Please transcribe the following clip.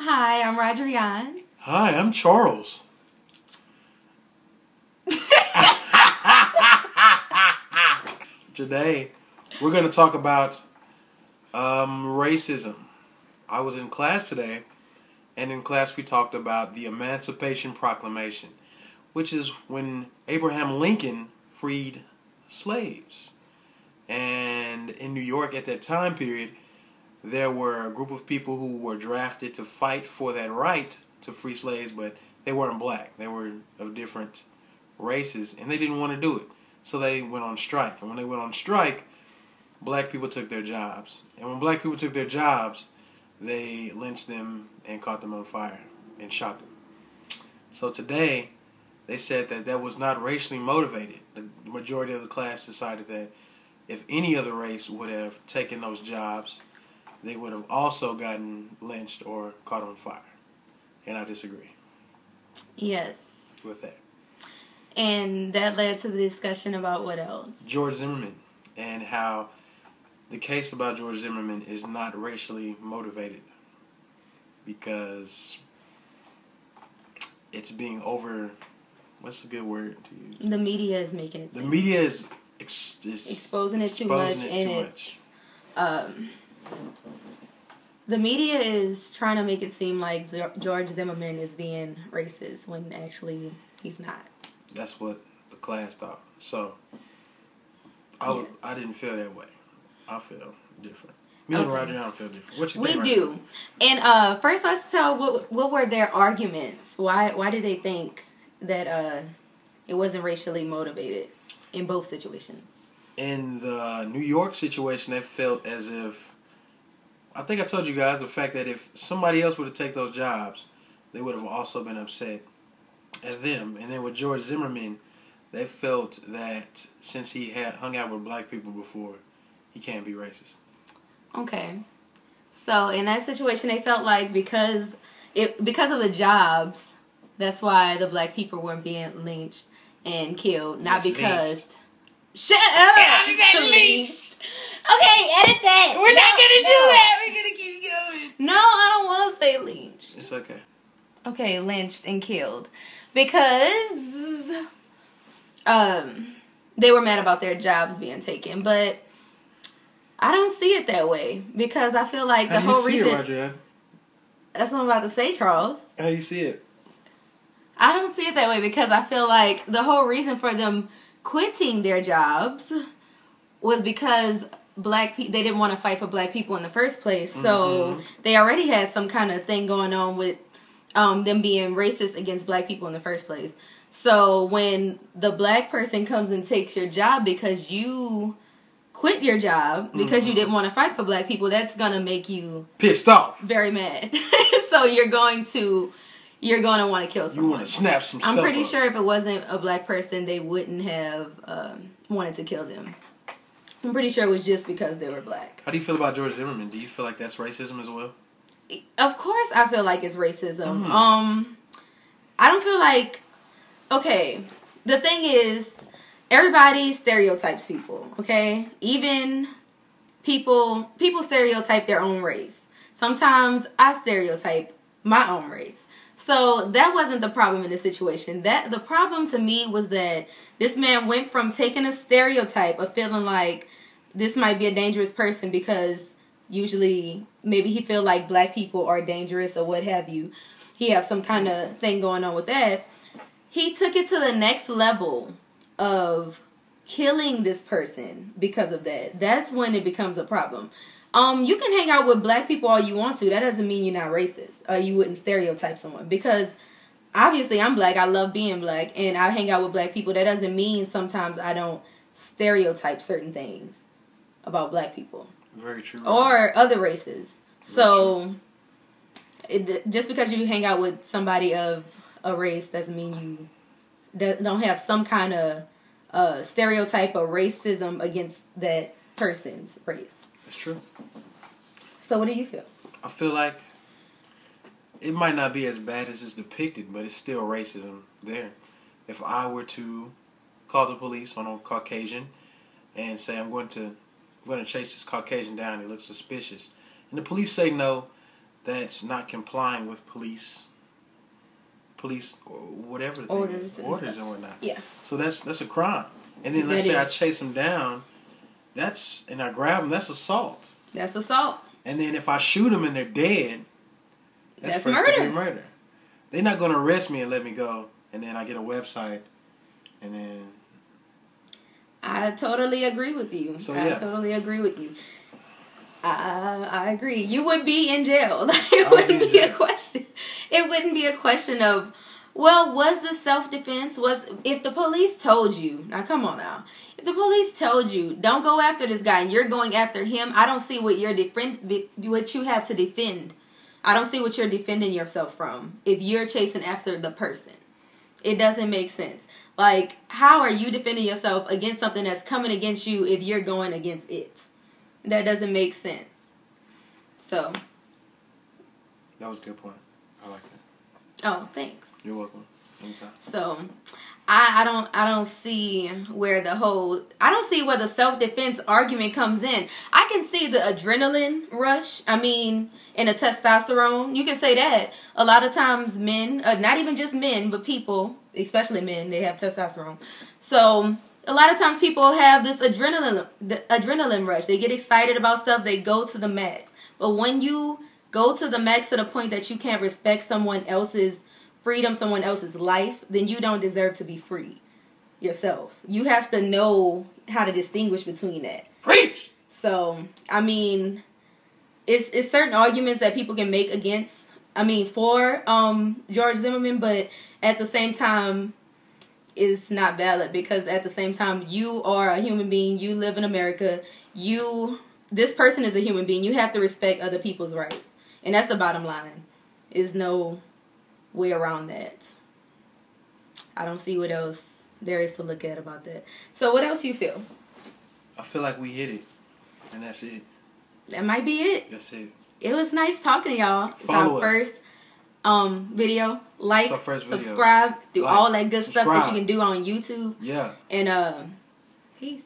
Hi, I'm Rodrian. Hi, I'm Charles. Today, we're going to talk about racism. I was in class today, and in class we talked about the Emancipation Proclamation, which is when Abraham Lincoln freed slaves. And in New York at that time period, there were a group of people who were drafted to fight for that right to free slaves, but they weren't black. They were of different races, and they didn't want to do it. So they went on strike. And when they went on strike, black people took their jobs. And when black people took their jobs, they lynched them and caught them on fire and shot them. So today, they said that that was not racially motivated. The majority of the class decided that if any other race would have taken those jobs, they would have also gotten lynched or caught on fire. And I disagree. Yes. With that. And that led to the discussion about what else? George Zimmerman, and how the case about George Zimmerman is not racially motivated because it's being what's a good word to use? The media is making it. The media is exposing it too much, the media is trying to make it seem like George Zimmerman is being racist when actually he's not. That's what the class thought. So I didn't feel that way. I feel different. Me and Roger don't feel different. What you think? We do. And first, let's tell what were their arguments. Why did they think that it wasn't racially motivated in both situations? In the New York situation, they felt as if, I think I told you guys the fact that if somebody else would have taken those jobs, they would have also been upset at them. And then with George Zimmerman, they felt that since he had hung out with black people before, he can't be racist. Okay. So in that situation, they felt like because of the jobs, that's why the black people weren't being lynched and killed, not because. Lynched. Shut up! Yeah, lynched. Okay, edit that. We're not gonna do that. We're gonna keep going. No, I don't want to say lynched. It's okay. Okay, lynched and killed because they were mad about their jobs being taken, but I don't see it that way because I feel like the whole reason. How do you see it, Roger? That's what I'm about to say, Charles. How you see it? I don't see it that way because I feel like the whole reason for them quitting their jobs was because they didn't want to fight for black people in the first place. So they already had some kind of thing going on with them being racist against black people in the first place. So when the black person comes and takes your job because you quit your job because you didn't want to fight for black people, that's going to make you pissed off. Very mad. So you're going to want to kill someone. You want to snap some stuff. I'm pretty sure if it wasn't a black person, they wouldn't have wanted to kill them. I'm pretty sure it was just because they were black. How do you feel about George Zimmerman? Do you feel like that's racism as well? Of course I feel like it's racism. I don't feel like... Okay, the thing is, everybody stereotypes people, okay? Even people stereotype their own race. Sometimes I stereotype my own race. So that wasn't the problem in this situation. The problem to me was that this man went from taking a stereotype of feeling like this might be a dangerous person because usually maybe he feel like black people are dangerous or what have you. He have some kind of thing going on with that. He took it to the next level of killing this person because of that. That's when it becomes a problem. You can hang out with black people all you want to. That doesn't mean you're not racist. You wouldn't stereotype someone. Because obviously I'm black. I love being black. And I hang out with black people. That doesn't mean sometimes I don't stereotype certain things about black people. Very true. Or other races. So just because you hang out with somebody of a race doesn't mean you don't have some kind of stereotype or racism against that person's race. That's true. So what do you feel? I feel like it might not be as bad as it's depicted, but it's still racism there. If I were to call the police on a Caucasian and say I'm going to chase this Caucasian down, he looks suspicious, and the police say no, that's not complying with police or whatever the orders and whatnot. Yeah. So that's a crime. And then let's say I chase them down, and I grab them, that's assault. That's assault. And then if I shoot them and they're dead, that's murder. Murder. They're not going to arrest me and let me go, and then I get a website, and then. I totally agree with you. I totally agree with you. I agree. You would be in jail. It wouldn't be a question. It wouldn't be a question of, well, was this self-defense? If the police told you, now come on now. If the police told you, don't go after this guy and you're going after him, I don't see what what you have to defend. I don't see what you're defending yourself from if you're chasing after the person. It doesn't make sense. Like, how are you defending yourself against something that's coming against you if you're going against it? That doesn't make sense. So. That was a good point. I like that. Oh, thanks. You're welcome. Anytime. So, I don't see where the self-defense argument comes in. I can see the adrenaline rush. I mean, and the testosterone. You can say that. A lot of times men, not even just men, but people, especially men, they have testosterone. So, a lot of times people have this adrenaline rush. They get excited about stuff. They go to the max. But when you go to the max to the point that you can't respect someone else's freedom, someone else's life, then you don't deserve to be free yourself. You have to know how to distinguish between that. Preach! So, I mean, it's certain arguments that people can make for George Zimmerman, but at the same time, it's not valid, because at the same time, you are a human being. You live in America. This person is a human being. You have to respect other people's rights. And that's the bottom line. There's no way around that. I don't see what else there is to look at about that. So what else you feel? I feel like we hit it. And that's it. That might be it. That's it. It was nice talking to y'all. It's our first video. Like, subscribe, do all that good stuff that you can do on YouTube. Yeah. And peace.